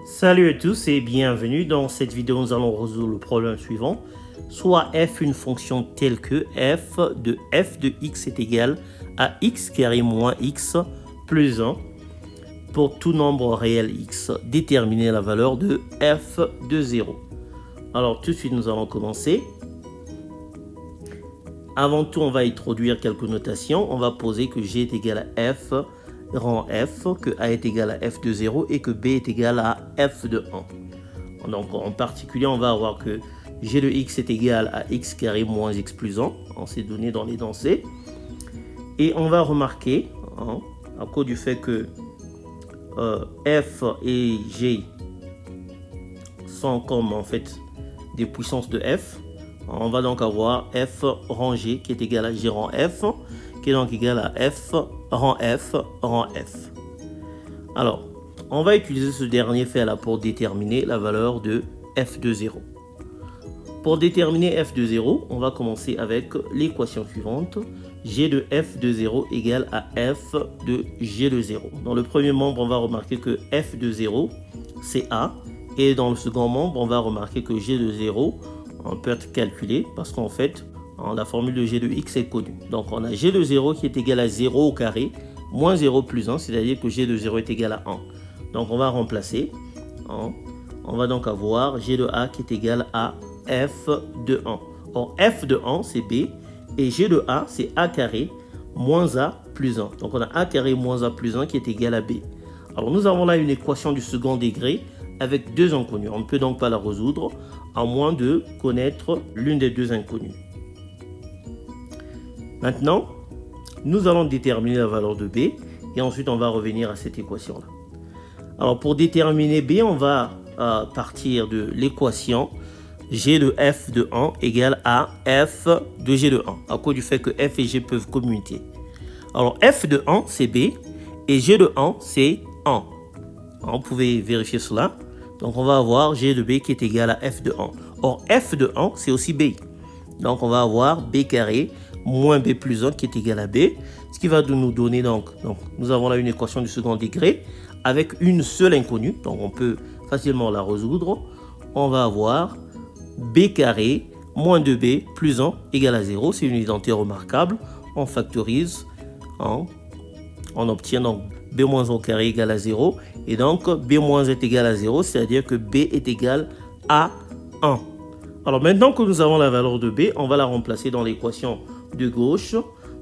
Salut à tous et bienvenue. Dans cette vidéo, nous allons résoudre le problème suivant. Soit f une fonction telle que f de x est égal à x carré moins x plus 1 pour tout nombre réel x. Déterminer la valeur de f de 0. Alors tout de suite, nous allons commencer. Avant tout, on va introduire quelques notations. On va poser que g est égal à f rang f, que a est égal à f de 0 et que b est égal à f de 1. Donc en particulier, on va avoir que g de x est égal à x carré moins x plus 1. On s'est donné dans l'énoncé. Et on va remarquer, à cause du fait que f et g sont comme en fait des puissances de f, on va donc avoir f rang g qui est égal à g rang f, qui est donc égal à f rang f rang f. Alors, on va utiliser ce dernier fait là pour déterminer la valeur de f de 0. Pour déterminer f de 0, on va commencer avec l'équation suivante. G de f de 0 égale à f de g de 0. Dans le premier membre, on va remarquer que f de 0, c'est a. Et dans le second membre, on va remarquer que g de 0, on peut être calculé parce qu'en fait, la formule de g de x est connue. Donc, on a g de 0 qui est égal à 0 au carré, moins 0 plus 1, c'est-à-dire que g de 0 est égal à 1. Donc, on va remplacer. On va donc avoir g de a qui est égal à f de 1. Or, f de 1, c'est b. Et g de a, c'est a carré moins a plus 1. Donc, on a a carré moins a plus 1 qui est égal à b. Alors, nous avons là une équation du second degré avec deux inconnues. On ne peut donc pas la résoudre à moins de connaître l'une des deux inconnues. Maintenant, nous allons déterminer la valeur de b et ensuite on va revenir à cette équation-là. Alors pour déterminer b, on va partir de l'équation g de f de 1 égale à f de g de 1, à cause du fait que f et g peuvent commuter. Alors f de 1 c'est b et g de 1 c'est 1. Vous pouvez vérifier cela. Donc on va avoir g de b qui est égal à f de 1. Or f de 1 c'est aussi b. Donc on va avoir b carré moins b plus 1 qui est égal à b. Ce qui va nous donner donc nous avons là une équation du second degré avec une seule inconnue. Donc on peut facilement la résoudre. On va avoir b carré moins 2b plus 1 égale à 0. C'est une identité remarquable. On factorise. On obtient donc b moins 1 au carré égale à 0. Et donc b moins est égal à 0. C'est-à-dire que b est égal à 1. Alors maintenant que nous avons la valeur de b, on va la remplacer dans l'équation de gauche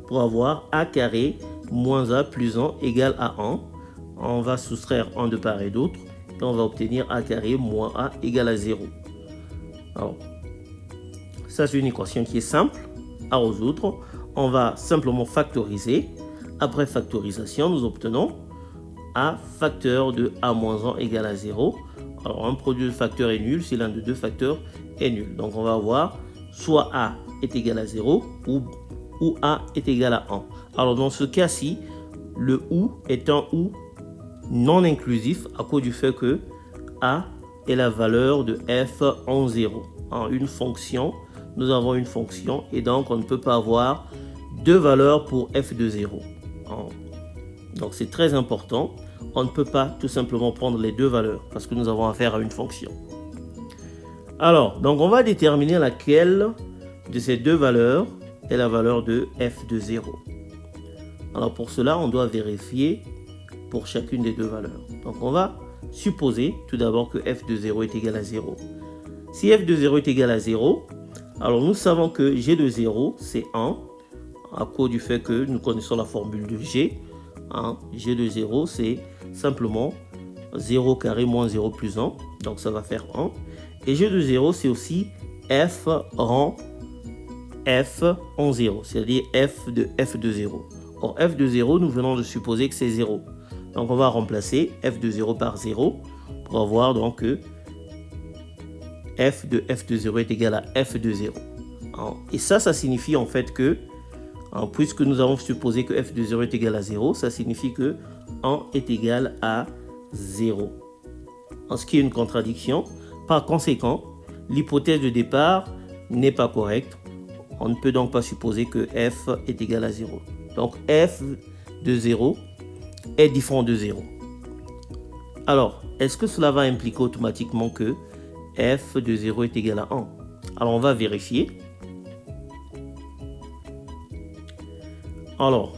pour avoir a carré moins a plus 1 égale à 1. On va soustraire 1 de part et d'autre et on va obtenir a carré moins a égale à 0. Alors, ça c'est une équation qui est simple à résoudre. On va simplement factoriser. Après factorisation, nous obtenons a facteur de a moins 1 égale à 0. Alors, un produit de facteurs est nul si l'un de deux facteurs est nul. Donc, on va avoir soit a est égal à 0 ou a est égal à 1. Alors, dans ce cas-ci, le ou est un ou non inclusif à cause du fait que a est la valeur de f en 0. En une fonction, nous avons une fonction et donc on ne peut pas avoir deux valeurs pour f de 0. Donc, c'est très important. On ne peut pas tout simplement prendre les deux valeurs parce que nous avons affaire à une fonction. Alors, donc on va déterminer laquelle de ces deux valeurs est la valeur de f de 0. Alors pour cela, on doit vérifier pour chacune des deux valeurs. Donc on va supposer tout d'abord que f de 0 est égal à 0. Si f de 0 est égal à 0, alors nous savons que g de 0 c'est 1 à cause du fait que nous connaissons la formule de g. G de 0 c'est simplement 0 carré moins 0 plus 1, donc ça va faire 1. Et g de 0 c'est aussi f rang f en 0, c'est-à-dire f de 0. Or f de 0, nous venons de supposer que c'est 0. Donc on va remplacer f de 0 par 0 pour avoir donc que f de 0 est égal à f de 0. Et ça signifie en fait que puisque nous avons supposé que f de 0 est égal à 0, ça signifie que 1 est égal à 0. Ce qui est une contradiction. Par conséquent, l'hypothèse de départ n'est pas correcte. On ne peut donc pas supposer que f est égal à 0. Donc f de 0 est différent de 0. Alors, est-ce que cela va impliquer automatiquement que f de 0 est égal à 1? Alors, on va vérifier. Alors,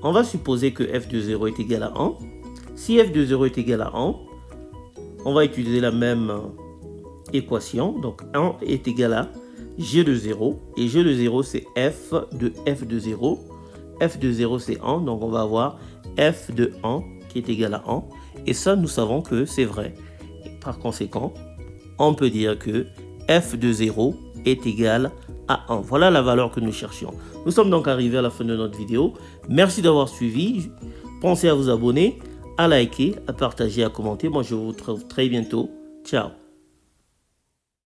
on va supposer que f de 0 est égal à 1. Si f de 0 est égal à 1, on va utiliser la même équation. Donc, 1 est égal à g de 0. Et g de 0, c'est f de 0. f de 0, c'est 1. Donc, on va avoir f de 1 qui est égal à 1. Et ça, nous savons que c'est vrai. Et par conséquent, on peut dire que f de 0 est égal à 1. Voilà la valeur que nous cherchions. Nous sommes donc arrivés à la fin de notre vidéo. Merci d'avoir suivi. Pensez à vous abonner, à liker, à partager, à commenter. Moi, je vous retrouve très bientôt. Ciao.